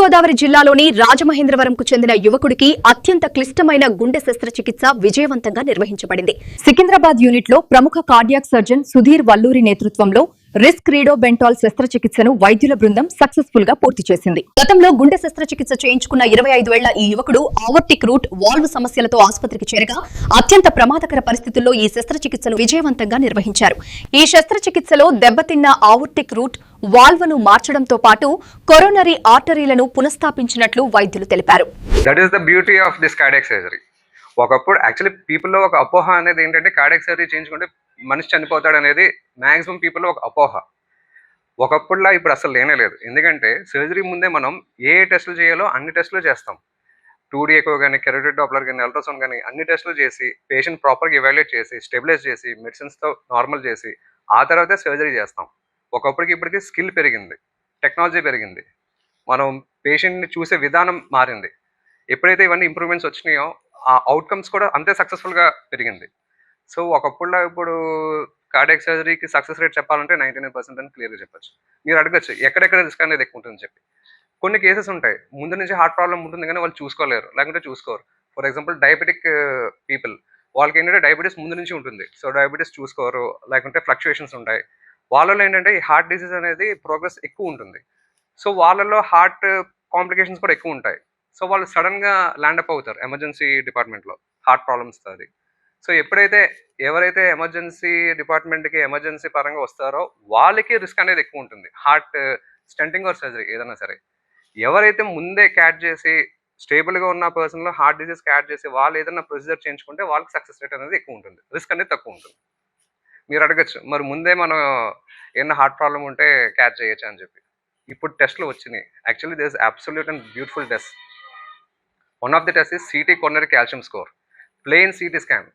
తూర్పుగోదావరి జిల్లాలోని రాజమహేంద్రవరంకు చెందిన యువకుడికి అత్యంత క్లిష్టమైన గుండె శస్త్రచికిత్స విజయవంతంగా నిర్వహించబడింది. సికింద్రాబాద్ యూనిట్లో ప్రముఖ కార్డియాక్ సర్జన్ సుధీర్ వల్లూరి నేతృత్వంలో రిస్క్ రీడోబెంటాల్ శస్త్రచికిత్సను వైద్యుల బృందం సక్సెస్ఫుల్ గా పూర్తి చేసింది. గతంలో గుండె శస్త్రచికిత్స చేయించుకున్న 25 ఏళ్ల ఈ యువకుడు ఆవర్టిక్ రూట్ వాల్వ్ సమస్యలతో ఆసుపత్రికి చేరగా అత్యంత ప్రమాదకర పరిస్థితుల్లో ఈ శస్త్రచికిత్సను విజయవంతంగా నిర్వహించారు. ఈ శస్త్రచికిత్సలో దెబ్బతిన్న ఆవర్టిక్ రూట్ వాల్వ్ను మార్చడంతో పాటు కొరోనరీ ఆర్టరీలను పునఃస్థాపించినట్లు వైద్యులు తెలిపారు. That is the beauty of this cardiac surgery. ఒకప్పుడు యాక్చువల్లీ పీపుల్లో ఒక అపోహ అనేది ఏంటంటే కార్డియాక్ సర్జరీ చేయించుకుంటే మనిషి చనిపోతాడు అనేది మ్యాక్సిమం పీపుల్లో ఒక అపోహ. ఒకప్పుడులా ఇప్పుడు అసలు లేనే లేదు. ఎందుకంటే సర్జరీ ముందే మనం ఏ టెస్టులు చేయాలో అన్ని టెస్టులు చేస్తాం. 2D ఎకో కానీ, కెరోటిడ్ డాప్లర్ కానీ, అల్ట్రాసౌండ్ కానీ అన్ని టెస్టులు చేసి పేషెంట్ ప్రాపర్గా ఎవాల్యుయేట్ చేసి స్టెబిలైజ్ చేసి మెడిసిన్స్తో నార్మల్ చేసి ఆ తర్వాతే సర్జరీ చేస్తాం. ఒకప్పటికి ఇప్పటికి స్కిల్ పెరిగింది, టెక్నాలజీ పెరిగింది, మనం పేషెంట్ని చూసే విధానం మారింది. ఎప్పుడైతే ఇవన్నీ ఇంప్రూవ్మెంట్స్ వచ్చినాయో ఆ అవుట్కమ్స్ కూడా అంతే సక్సెస్ఫుల్గా పెరిగింది. సో ఒకప్పుడులో ఇప్పుడు కార్డియాక్ సర్జరీకి సక్సెస్ రేట్ చెప్పాలంటే 99% అని క్లియర్గా చెప్పచ్చు. మీరు అడగచ్చు ఎక్కడెక్కడ రిస్క్ అనేది ఎక్కువ ఉంటుందని చెప్పి. కొన్ని కేసెస్ ఉంటాయి ముందు నుంచి హార్ట్ ప్రాబ్లం ఉంటుంది కానీ వాళ్ళు చూసుకోలేరు, లేకుంటే చూసుకోరు. ఫర్ ఎగ్జాంపుల్ డయాబెటిక్ పీపుల్, వాళ్ళకి ఏంటంటే డయాబెటీస్ ముందు నుంచి ఉంటుంది. సో డయాబెటీస్ చూసుకోరు, లేకుంటే ఫ్లక్చుయేషన్స్ ఉంటాయి. వాళ్ళలో ఏంటంటే ఈ హార్ట్ డిసీజ్ అనేది ప్రోగ్రెస్ ఎక్కువ ఉంటుంది. సో వాళ్ళలో హార్ట్ కాంప్లికేషన్స్ కూడా ఎక్కువ ఉంటాయి. సో వాళ్ళు సడన్గా ల్యాండప్ అవుతారు ఎమర్జెన్సీ డిపార్ట్మెంట్లో హార్ట్ ప్రాబ్లమ్స్తో అది. సో ఎవరైతే ఎమర్జెన్సీ డిపార్ట్మెంట్కి ఎమర్జెన్సీ పరంగా వస్తారో వాళ్ళకి రిస్క్ అనేది ఎక్కువ ఉంటుంది, హార్ట్ స్టెంటింగ్ ఆర్ సర్జరీ ఏదైనా సరే. ఎవరైతే ముందే క్యాచ్ చేసి స్టేబుల్గా ఉన్న పర్సన్లో హార్ట్ డిసీజ్ క్యాచ్ చేసి వాళ్ళు ఏదైనా ప్రొసీజర్ చేయించుకుంటే వాళ్ళకి సక్సెస్ రేట్ అనేది ఎక్కువ ఉంటుంది, రిస్క్ అనేది తక్కువ ఉంటుంది. మీరు అడగచ్చు మరి ముందే మనం ఏదైనా హార్ట్ ప్రాబ్లం ఉంటే క్యాచ్ చేయొచ్చు అని చెప్పి. ఇప్పుడు టెస్ట్లు వచ్చినాయి. Actually this absolute and beautiful test. One of the test is city coronary calcium score. Plain CT scan,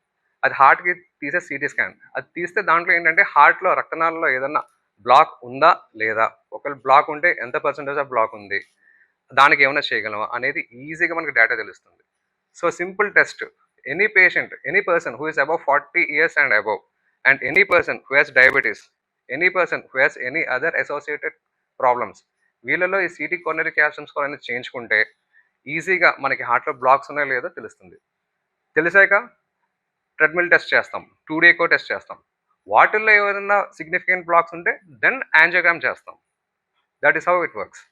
అది హార్ట్కి తీసే సిటీ స్కాన్. అది తీస్తే దాంట్లో ఏంటంటే హార్ట్లో రక్తనాళాల్లో ఏదన్నా బ్లాక్ ఉందా లేదా, ఒకవేళ బ్లాక్ ఉంటే ఎంత పర్సెంటేజ్ ఆఫ్ బ్లాక్ ఉంది, దానికి ఏమైనా చేయగలమా అనేది ఈజీగా మనకి డేటా తెలుస్తుంది. So simple test. Any patient, any person who is above 40 years and above, and any person who has diabetes, any person who has any other associated problems, వీళ్ళలో ఈ సిటీ కొరనరీ కాల్షియం స్కోర్ అనేది చేయించుకుంటే ఈజీగా మనకి హార్ట్లో blocks ఉన్నాయో లేదో తెలుస్తుంది. తెలిసాక ట్రెడ్మిల్ టెస్ట్ చేస్తాం, 2D ఎకో టెస్ట్ చేస్తాం. వాటిల్లో ఏమైనా సిగ్నిఫికెంట్ బ్లాక్స్ ఉంటే దెన్ యాంజియోగ్రామ్ చేస్తాం. That is how it works.